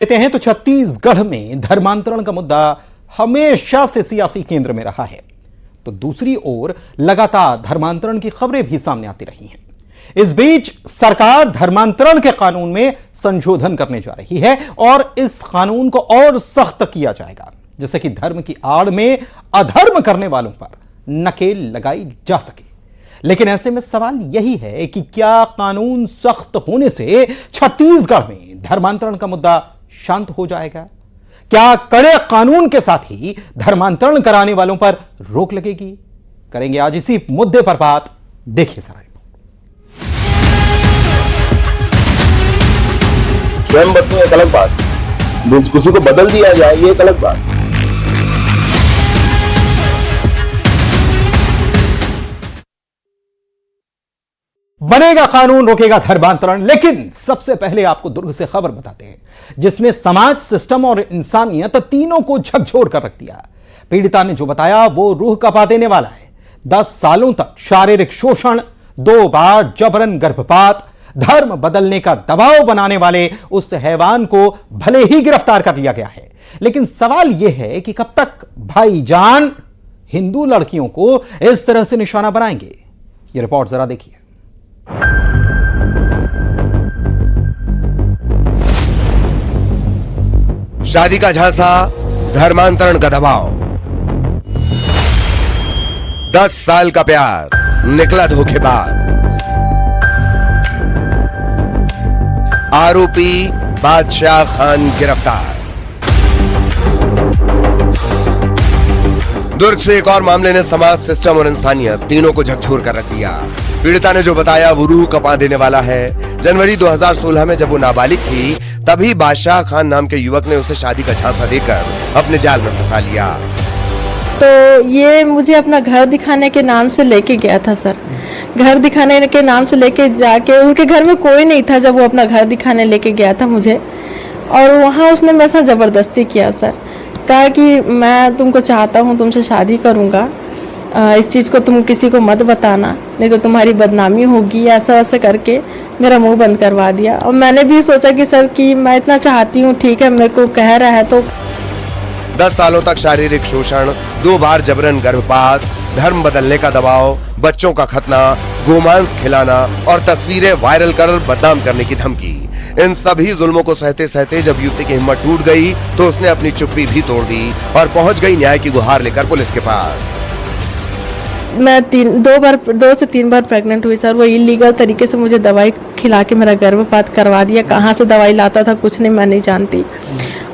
कहते हैं तो छत्तीसगढ़ में धर्मांतरण का मुद्दा हमेशा से सियासी केंद्र में रहा है, तो दूसरी ओर लगातार धर्मांतरण की खबरें भी सामने आती रही हैं। इस बीच सरकार धर्मांतरण के कानून में संशोधन करने जा रही है और इस कानून को और सख्त किया जाएगा, जिससे कि धर्म की आड़ में अधर्म करने वालों पर नकेल लगाई जा सके। लेकिन ऐसे में सवाल यही है कि क्या कानून सख्त होने से छत्तीसगढ़ में धर्मांतरण का मुद्दा शांत हो जाएगा? क्या कड़े कानून के साथ ही धर्मांतरण कराने वालों पर रोक लगेगी? करेंगे आज इसी मुद्दे पर बात, देखिए जरा। स्वयं बदलू एक अलग बात, किसी को बदल दिया जाए ये एक अलग बात। बनेगा कानून, रोकेगा धर्मांतरण। लेकिन सबसे पहले आपको दुर्ग से खबर बताते हैं, जिसने समाज, सिस्टम और इंसानियत तीनों को झकझोर कर रख दिया। पीड़िता ने जो बताया वो रूह कपा देने वाला है। 10 सालों तक शारीरिक शोषण, 2 बार जबरन गर्भपात, धर्म बदलने का दबाव बनाने वाले उस हैवान को भले ही गिरफ्तार कर लिया गया है, लेकिन सवाल यह है कि कब तक भाईजान हिंदू लड़कियों को इस तरह से निशाना बनाएंगे? यह रिपोर्ट जरा देखिए। शादी का झांसा, धर्मांतरण का दबाव, 10 साल का प्यार निकला धोखेबाज। आरोपी बादशाह खान गिरफ्तार। दुर्ग से एक और मामले ने समाज, सिस्टम और इंसानियत तीनों को झकझोर कर रख दिया। पीड़िता ने जो बताया वो रूह कपा देने वाला है। जनवरी 2016 में जब वो नाबालिग थी, तभी बादशाह खान नाम के युवक ने उसे शादी का झांसा देकर अपने जाल में फंसा लिया। तो ये मुझे अपना घर दिखाने के नाम से लेके गया था सर। घर दिखाने के नाम से लेके जाके, उनके घर में कोई नहीं था जब वो अपना घर दिखाने लेके गया था मुझे, और वहाँ उसने मेरे साथ ज़बरदस्ती किया सर। कहा कि मैं तुमको चाहता हूँ, तुमसे शादी करूँगा, इस चीज़ को तुम किसी को मत बताना, नहीं तो तुम्हारी बदनामी होगी, ऐसा वैसा करके मेरा मुंह बंद करवा दिया। और मैंने भी सोचा कि सर कि मैं इतना चाहती हूँ, ठीक है, मेरे को कह रहा है तो। 10 सालों तक शारीरिक शोषण, 2 बार जबरन गर्भपात, धर्म बदलने का दबाव, बच्चों का खतना, गोमांस खिलाना और तस्वीरें वायरल कर बदनाम करने की धमकी। इन सभी जुल्मों को सहते सहते जब युवती की हिम्मत टूट गई तो उसने अपनी चुप्पी भी तोड़ दी और पहुंच गई न्याय की गुहार लेकर पुलिस के पास। मैं 2 से 3 बार प्रेग्नेंट हुई सर। वो इलीगल तरीके से मुझे दवाई खिला के मेरा गर्भपात करवा दिया। कहाँ से दवाई लाता था कुछ नहीं, मैं नहीं जानती,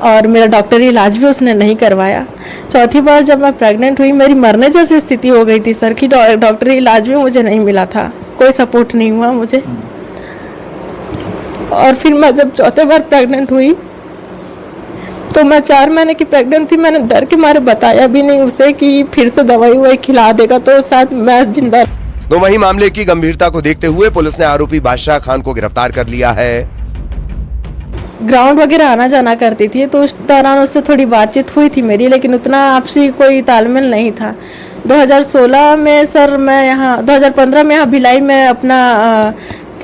और मेरा डॉक्टरी इलाज भी उसने नहीं करवाया। चौथी बार जब मैं प्रेग्नेंट हुई, मेरी मरने जैसी स्थिति हो गई थी सर कि डॉक्टरी इलाज भी मुझे नहीं मिला था, कोई सपोर्ट नहीं हुआ मुझे। और फिर मैं जब चौथे बार प्रेग्नेंट हुई तो मैं 4 महीने की प्रेग्नेंट थी। मैंने डर के मारे बताया भी नहीं उसे कि फिर से दवाई खिला देगा तो शायद मैं जिंदा। तो वही मामले की गंभीरता को देखते हुए पुलिस ने आरोपी बादशाह खान को गिरफ्तार कर लिया है। ग्राउंड वगैरह आना जाना करती थी, तो उस दौरान उससे थोड़ी बातचीत हुई थी मेरी, लेकिन उतना आपसी कोई तालमेल नहीं था। 2016 में सर मैं यहाँ 2015 में यहाँ भिलाई में अपना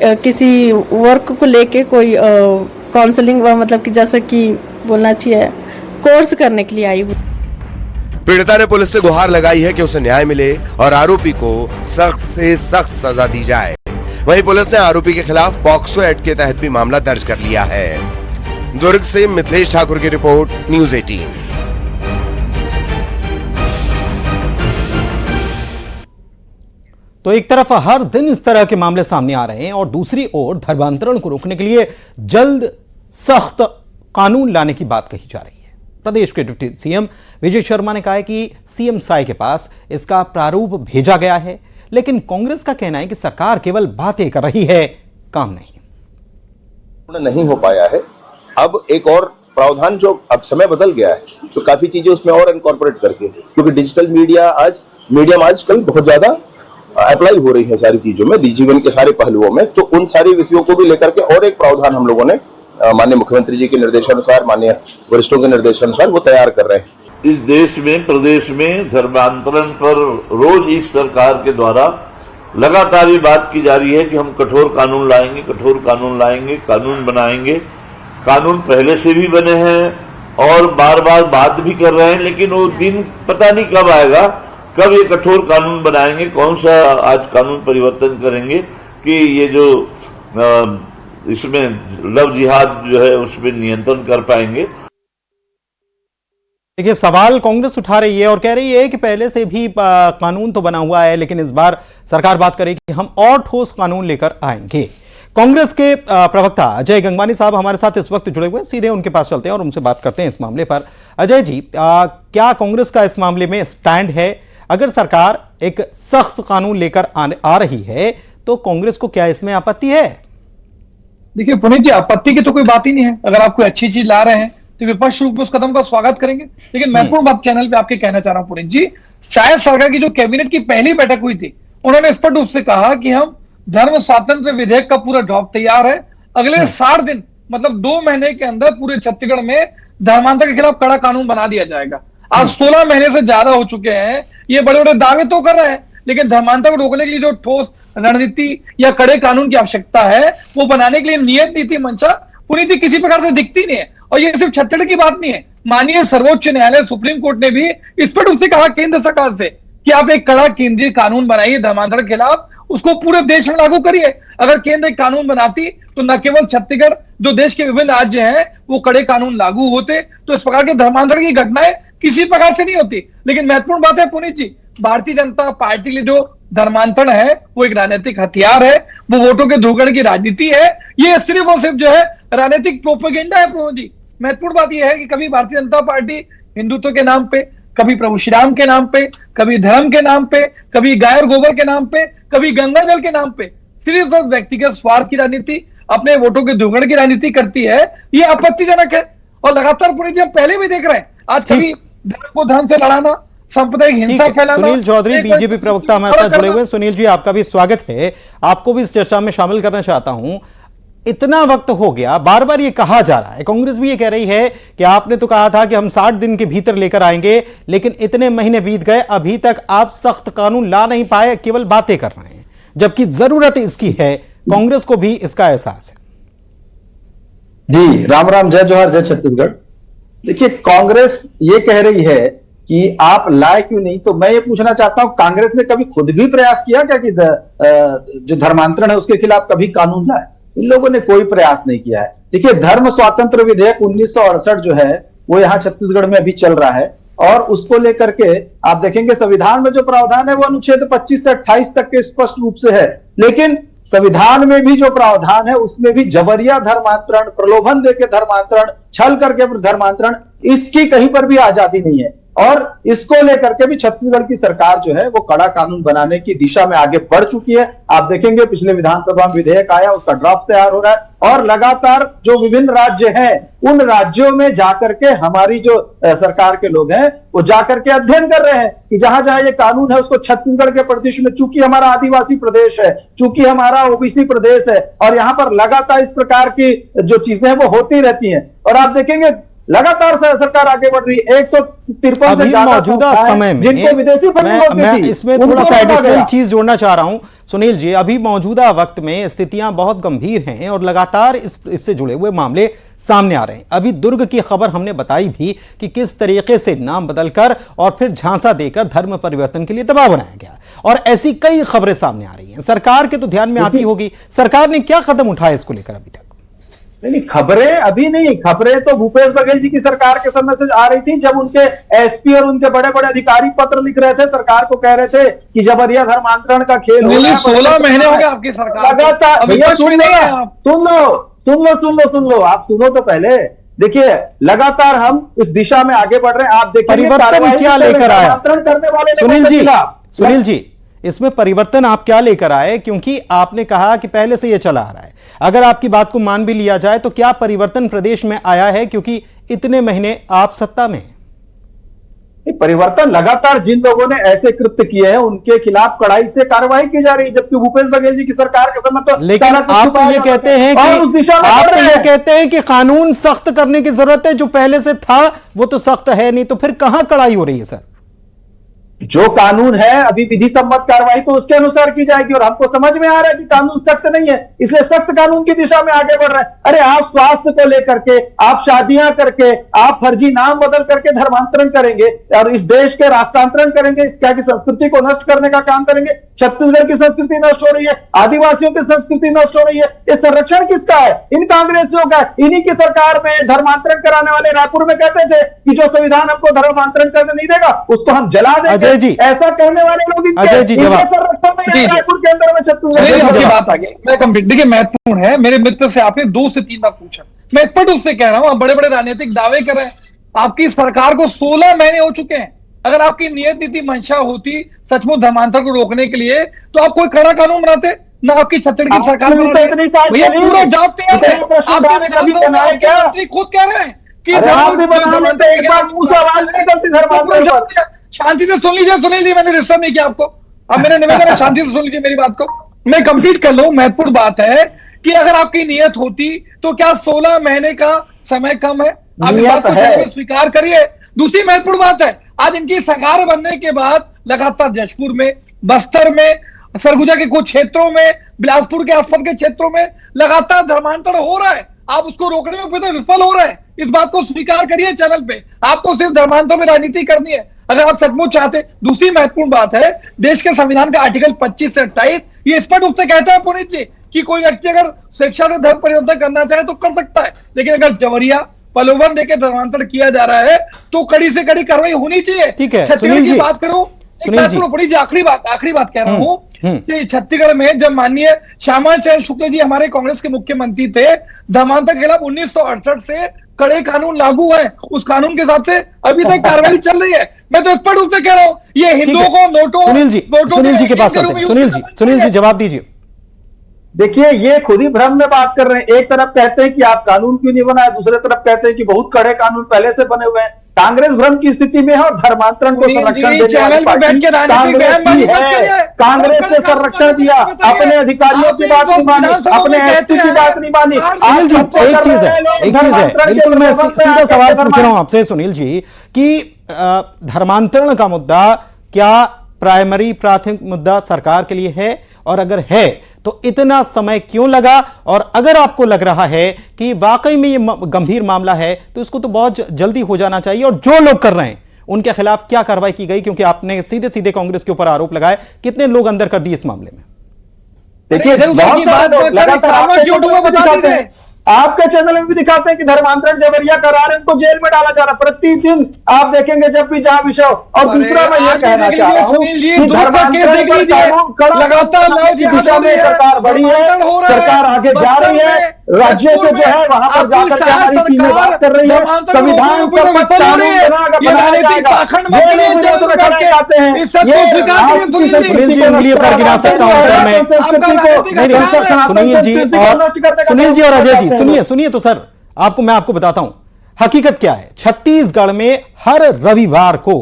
किसी वर्क को लेके कोई काउंसलिंग, मतलब कि जैसा कि बोलना चाहिए, कोर्स करने के लिए आई हूँ। पीड़िता ने पुलिस से गुहार लगाई है कि उसे न्याय मिले और आरोपी को सख्त से सख्त सजा दी जाए। वहीं पुलिस ने आरोपी के खिलाफ पॉक्सो एक्ट के तहत भी मामला दर्ज कर लिया है। दुर्ग से मिथिलेश ठाकुर की रिपोर्ट, न्यूज़ 18। तो एक तरफ हर दिन इस तरह के मामले सामने आ रहे हैं और दूसरी ओर धर्मांतरण को रोकने के लिए जल्द सख्त कानून लाने की बात कही जा रही है। प्रदेश के डिप्टी सीएम विजय शर्मा ने कहा है कि सीएम साई के पास इसका प्रारूप भेजा गया है, लेकिन कांग्रेस का कहना है कि सरकार केवल बातें कर रही है, काम नहीं हो पाया है। अब एक और प्रावधान, जो अब समय बदल गया है तो काफी चीजें उसमें और इनकॉर्पोरेट करके, क्योंकि डिजिटल मीडियम आजकल बहुत ज्यादा अप्लाई हो रही है सारी चीजों में, जीवन के सारे पहलुओं में, तो उन सारे विषयों को भी लेकर के और एक प्रावधान हम लोगों ने माननीय मुख्यमंत्री जी के निर्देशानुसार, माननीय वरिष्ठों के निर्देशानुसार वो तैयार कर रहे हैं। इस देश में, प्रदेश में धर्मांतरण पर रोज इस सरकार के द्वारा लगातार ये बात की जा रही है कि हम कठोर कानून लाएंगे, कठोर कानून लाएंगे, कानून बनाएंगे कानून पहले से भी बने हैं और बार बार बात भी कर रहे हैं, लेकिन वो दिन पता नहीं कब आएगा, कब ये कठोर कानून बनाएंगे, कौन सा आज कानून परिवर्तन करेंगे कि ये जो इसमें लव जिहाद जो है उसमें नियंत्रण कर पाएंगे। देखिए, सवाल कांग्रेस उठा रही है और कह रही है कि पहले से भी कानून तो बना हुआ है, लेकिन इस बार सरकार बात करेगी कि हम और ठोस कानून लेकर आएंगे। कांग्रेस के प्रवक्ता अजय गंगवानी साहब हमारे साथ इस वक्त जुड़े हुए हैं, सीधे उनके पास चलते हैं और उनसे बात करते हैं इस मामले पर। अजय जी, क्या कांग्रेस का इस मामले में स्टैंड है? अगर सरकार एक सख्त कानून लेकर आ रही है तो कांग्रेस को क्या इसमें आपत्ति है? देखिए पुनीत जी, आपत्ति की तो कोई बात ही नहीं है। अगर आप कोई अच्छी चीज ला रहे हैं तो विपक्ष रूप में उस कदम का स्वागत करेंगे। लेकिन महत्वपूर्ण बात चैनल पे आपके कहना चाह रहा हूं पुनीत जी, शायद सरकार की जो कैबिनेट की पहली बैठक हुई थी, उन्होंने स्पष्ट रूप से कहा कि हम धर्म स्वातंत्र विधेयक का पूरा ड्राफ्ट तैयार है, अगले 60 दिन मतलब 2 महीने के अंदर पूरे छत्तीसगढ़ में धर्मांतर के खिलाफ कड़ा कानून बना दिया जाएगा। आज 16 महीने से ज्यादा हो चुके हैं, ये बड़े बड़े दावे तो कर रहे हैं, लेकिन धर्मांतर को रोकने के लिए जो ठोस रणनीति या कड़े कानून की आवश्यकता है वो बनाने के लिए नियत नीति मंशा पुनीत जी किसी प्रकार से दिखती नहीं है। और ये सिर्फ छत्तीसगढ़ की बात नहीं है, माननीय सर्वोच्च न्यायालय सुप्रीम कोर्ट ने भी स्पष्ट रूप से कहा केंद्र सरकार से कि आप एक कड़ा केंद्रीय कानून बनाइए धर्मांतर के खिलाफ, उसको पूरे देश में लागू करिए। अगर केंद्र एक कानून बनाती तो न केवल छत्तीसगढ़, जो देश के विभिन्न राज्य हैं वो कड़े कानून लागू होते, तो इस प्रकार के धर्मांतर की घटनाएं किसी प्रकार से नहीं होती। लेकिन महत्वपूर्ण बात है पुनीत जी, भारतीय जनता पार्टी के लिए जो धर्मांतरण है वो एक राजनीतिक हथियार है, वो वोटों के धोखाधड़ी की राजनीति है, ये सिर्फ और सिर्फ जो है राजनीतिक प्रोपेगेंडा है पुनीत जी। महत्वपूर्ण बात यह है कि कभी भारतीय जनता पार्टी हिंदुत्व के नाम पे, कभी प्रभु श्री राम के नाम पे, कभी धर्म के नाम पे, कभी गाय और गोबर के नाम पे, कभी गंगा जल के नाम पे सिर्फ व्यक्तिगत स्वार्थ की राजनीति, अपने वोटों के धोखाधड़ी की राजनीति करती है, ये आपत्तिजनक है। और लगातार पुनीत जी हम पहले भी देख रहे हैं, आज कभी धर्म को धर्म से लड़ाना, सांप्रदायिक हिंसा फैलाना। सुनील चौधरी बीजेपी प्रवक्ता हमारे साथ जुड़े हुए हैं। सुनील जी, आपका भी स्वागत है, आपको भी इस चर्चा में शामिल करना चाहता हूं। इतना वक्त हो गया, बार बार ये कहा जा रहा है, कांग्रेस भी ये कह रही है कि आपने तो कहा था कि हम 60 दिन के भीतर लेकर आएंगे, लेकिन इतने महीने बीत गए, अभी तक आप सख्त कानून ला नहीं पाए, केवल बातें कर रहे हैं, जबकि जरूरत इसकी है। कांग्रेस को भी इसका एहसास है। जी राम राम, जय जोहार, जय छत्तीसगढ़। देखिए, कांग्रेस ये कह रही है कि आप लाए क्यों नहीं, तो मैं ये पूछना चाहता हूं, कांग्रेस ने कभी खुद भी प्रयास किया क्या कि जो धर्मांतरण है उसके खिलाफ कभी कानून लाए? इन लोगों ने कोई प्रयास नहीं किया है। देखिए, धर्म स्वातंत्र विधेयक 1968 जो है वो यहाँ छत्तीसगढ़ में अभी चल रहा है, और उसको लेकर के आप देखेंगे संविधान में जो प्रावधान है वो अनुच्छेद 25 से 28 तक के स्पष्ट रूप से है, लेकिन संविधान में भी जो प्रावधान है उसमें भी जबरिया धर्मांतरण, प्रलोभन देके धर्मांतरण, छल करके धर्मांतरण, इसकी कहीं पर भी आजादी नहीं है। और इसको लेकर के भी छत्तीसगढ़ की सरकार जो है वो कड़ा कानून बनाने की दिशा में आगे बढ़ चुकी है। आप देखेंगे पिछले विधानसभा में विधेयक आया, उसका ड्राफ्ट तैयार हो रहा है, और लगातार जो विभिन्न राज्य हैं उन राज्यों में जाकर के हमारी जो सरकार के लोग हैं वो जाकर के अध्ययन कर रहे हैं कि जहां जहां ये कानून है उसको छत्तीसगढ़ के प्रदेश में, चूंकि हमारा आदिवासी प्रदेश है, चूंकि हमारा ओबीसी प्रदेश है, और यहाँ पर लगातार इस प्रकार की जो चीजें हैं वो होती रहती हैं। और आप देखेंगे लगातार सरकार आगे बढ़ रही है। 153 से ज्यादा मौजूदा समय में जिनको विदेशी मैं इसमें थोड़ा सा एडिशनल चीज जोड़ना चाह रहा हूं सुनील जी। अभी मौजूदा वक्त में स्थितियां बहुत गंभीर हैं और लगातार इससे जुड़े हुए मामले सामने आ रहे हैं। अभी दुर्ग की खबर हमने बताई भी कि किस तरीके से नाम बदलकर और फिर झांसा देकर धर्म परिवर्तन के लिए दबाव बनाया गया, और ऐसी कई खबरें सामने आ रही हैं। सरकार के तो ध्यान में आती होगी, सरकार ने क्या कदम उठाया इसको लेकर अभी तक? नहीं, खबरें अभी नहीं, खबरें तो भूपेश बघेल जी की सरकार के समय से आ रही थी, जब उनके एसपी और उनके बड़े बड़े अधिकारी पत्र लिख रहे थे, सरकार को कह रहे थे कि जबरिया धर्मांतरण का खेल हो रहा है। 16 महीने हो गए आपकी सरकार लगातार। भैया सुन लो, आप सुनो तो पहले। देखिए, लगातार हम इस दिशा में आगे बढ़ रहे हैं। आप देखिए परिवर्तन क्या लेकर आया करने वाले सुनील जी, इसमें परिवर्तन आप क्या लेकर आए? क्योंकि आपने कहा कि पहले से यह चला आ रहा है, अगर आपकी बात को मान भी लिया जाए तो क्या परिवर्तन प्रदेश में आया है, क्योंकि इतने महीने आप सत्ता में? परिवर्तन लगातार जिन लोगों ने ऐसे कृत्य किए हैं उनके खिलाफ कड़ाई से कार्रवाई की जा रही है, जबकि भूपेश बघेल जी की सरकार के समय तो लेकिन आप ये कहते हैं कि कानून सख्त करने की जरूरत है, जो पहले से था वो तो सख्त है नहीं, तो फिर कहां कड़ाई हो रही है सर? जो कानून है अभी विधि सम्मत कार्रवाई तो उसके अनुसार की जाएगी, और हमको समझ में आ रहा है कि कानून सख्त नहीं है, इसलिए सख्त कानून की दिशा में आगे बढ़ रहे हैं। अरे आप स्वास्थ्य को लेकर के, आप शादियां करके, आप फर्जी नाम बदल करके धर्मांतरण करेंगे और इस देश के राष्ट्रांतरण करेंगे, इस क्या की संस्कृति को नष्ट करने का काम करेंगे। छत्तीसगढ़ की संस्कृति नष्ट हो रही है, आदिवासियों की संस्कृति नष्ट हो रही है। ये संरक्षण किसका है? इन कांग्रेसियों का। इन्हीं की सरकार में धर्मांतरण कराने वाले रायपुर में कहते थे कि जो संविधान हमको धर्मांतरण करने नहीं देगा उसको हम जला देंगे। ऐसा कहने वाले लोग अजय जी जवाब रायपुर के अंदर में छत्तीसगढ़ बात आ गई। मैं कंप्लीट, देखिए महत्वपूर्ण है। मेरे मित्र से आपने 2 से 3 बार पूछा, मैं स्पष्ट रूप से कह रहा हूं, आप बड़े बड़े राजनीतिक दावे कर रहे हैं। आपकी सरकार को 16 महीने हो चुके हैं। अगर आपकी नियत नीति मंशा होती सचमुच धर्मांतरण को रोकने के लिए तो आप कोई कड़ा कानून बनाते ना। आपकी छत्तीसगढ़ की सरकार पूरा जाते हैं, खुद कह रहे हैं कि शांति से सुन लीजिए, मैंने डिस्टर्ब नहीं किया आपको। अब मेरा निवेदन है शांति से सुन लीजिए मेरी बात को, मैं कंप्लीट कर लूं। महत्वपूर्ण बात है कि अगर आपकी नियत होती तो क्या 16 महीने का समय कम है? आप इस बात को स्वीकार करिए। दूसरी महत्वपूर्ण बात है, आज इनकी सरकार बनने के बाद लगातार जशपुर में, बस्तर में, सरगुजा के कुछ क्षेत्रों में, बिलासपुर के आसपास के क्षेत्रों में लगातार धर्मांतरण हो रहा है। आप उसको रोकने में पूरे विफल हो रहे हैं। इस बात को स्वीकार करिए चैनल पे। आपको सिर्फ धर्मांतरण में राजनीति करनी है अगर आप सचमुच चाहते। दूसरी महत्वपूर्ण बात है, देश के संविधान का आर्टिकल 25 से 28 ये स्पष्ट रूप से कहता है पुनीत जी कि कोई व्यक्ति अगर स्वेच्छा से धर्म परिवर्तन करना चाहे तो कर सकता है, लेकिन अगर जबरिया प्रलोभन देकर धर्मांतरण किया जा रहा है तो कड़ी से कड़ी कार्रवाई होनी चाहिए। ठीक है, छत्तीसगढ़ की बात करूं, आखिरी बात कह रहा हूं कि छत्तीसगढ़ में जब माननीय श्यामा चरण शुक्ल जी हमारे कांग्रेस के मुख्यमंत्री थे, धर्मांतरण के खिलाफ 1968 से कड़े कानून लागू है। उस कानून के हिसाब से अभी तक कार्रवाई चल रही है। मैं तो स्पष्ट रूप से कह रहा हूं, ये हिंदुओं को नोटों सुनील जी के पास चलते हैं। सुनील जी जवाब दीजिए। देखिए, ये खुद ही भ्रम में बात कर रहे हैं। एक तरफ कहते हैं कि आप कानून क्यों नहीं बनाए, दूसरे तरफ कहते हैं कि बहुत कड़े कानून पहले से बने हुए हैं। कांग्रेस भ्रम की स्थिति में है और धर्मांतरण को संरक्षण देने वाली पार्टी कांग्रेस ही है। कांग्रेस ने संरक्षण दिया, अपने अधिकारियों की बात नहीं मानी, अपने एसपी की बात नहीं मानी। सुनील जी एक चीज है, बिल्कुल मैं सीधा सवाल पूछ रहा हूं आपसे सुनील जी कि धर्मांतरण का मुद्दा क्या प्राइमरी प्राथमिक मुद्दा सरकार के लिए है, और अगर है तो इतना समय क्यों लगा? और अगर आपको लग रहा है कि वाकई में ये गंभीर मामला है तो इसको तो बहुत जल्दी हो जाना चाहिए, और जो लोग कर रहे हैं उनके खिलाफ क्या कार्रवाई की गई? क्योंकि आपने सीधे सीधे कांग्रेस के ऊपर आरोप लगाए, कितने लोग अंदर कर दिए इस मामले में? देखिए, लगातार आपके चैनल में भी दिखाते हैं कि धर्मांतरण जबरिया करा रहे हैं, उनको जेल में डाला जा रहा है। प्रतिदिन आप देखेंगे जब भी जहां विषय। और दूसरा मैं ये कहना चाह रहा हूं कि धर्मांतरण पर कानून कड़ा लगातार की दिशा में सरकार बढ़ी है, सरकार आगे जा रही है। राज्यों से जो है वहां पर जाकर के हमारी टीमें बात कर रही है। संविधान सम्मत कानून बनाया जाएगा। सुनील जी और अजय जी सुनिए तो सर, मैं आपको बताता हूं हकीकत क्या है। छत्तीसगढ़ में हर रविवार को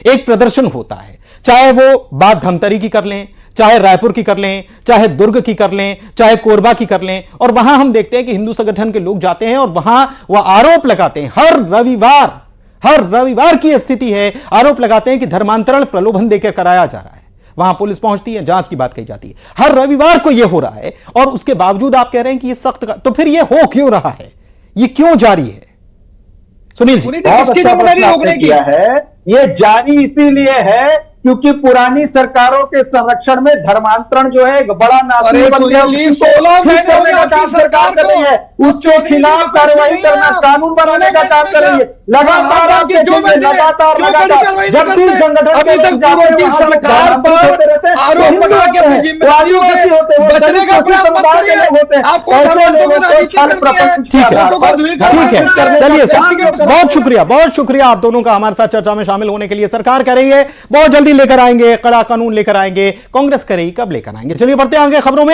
एक प्रदर्शन होता है, चाहे वो बात धमतरी की कर लें, चाहे रायपुर की कर लें, चाहे दुर्ग की कर लें, चाहे कोरबा की कर लें। और वहां हम देखते हैं कि हिंदू संगठन के लोग जाते हैं और वहां वह आरोप लगाते हैं। हर रविवार की स्थिति है, आरोप लगाते हैं कि धर्मांतरण प्रलोभन देकर कराया जा रहा है। वहां पुलिस पहुंचती है, जांच की बात कही जाती है। हर रविवार को यह हो रहा है और उसके बावजूद आप कह रहे हैं कि यह सख्त तो फिर यह हो क्यों रहा है? यह क्यों जारी है? सुनील जी बहुत अच्छा प्रश्न आपने किया है। यह जारी इसीलिए है क्योंकि पुरानी सरकारों के संरक्षण में धर्मांतरण जो है एक बड़ा नासूर बन गया। करने का काम सरकार कर रही है, उसके खिलाफ कार्रवाई करना, कानून बनाने का काम कर रही है। लगातार आप देखेंगे, लगातार जब भी संगठन के लोग जाते हैं वहां सरकार होते रहते हैं, आदिवासी होते हैं, समुदाय के लोग होते हैं, ऐसे लोगों को छल प्रपंच। ठीक है, चलिए बहुत शुक्रिया आप दोनों का हमारे साथ चर्चा में शामिल होने के लिए। सरकार कह रही है बहुत जल्दी लेकर आएंगे, कड़ा कानून लेकर आएंगे, कांग्रेस करेगी कब लेकर आएंगे। चलिए बढ़ते आगे खबरों में।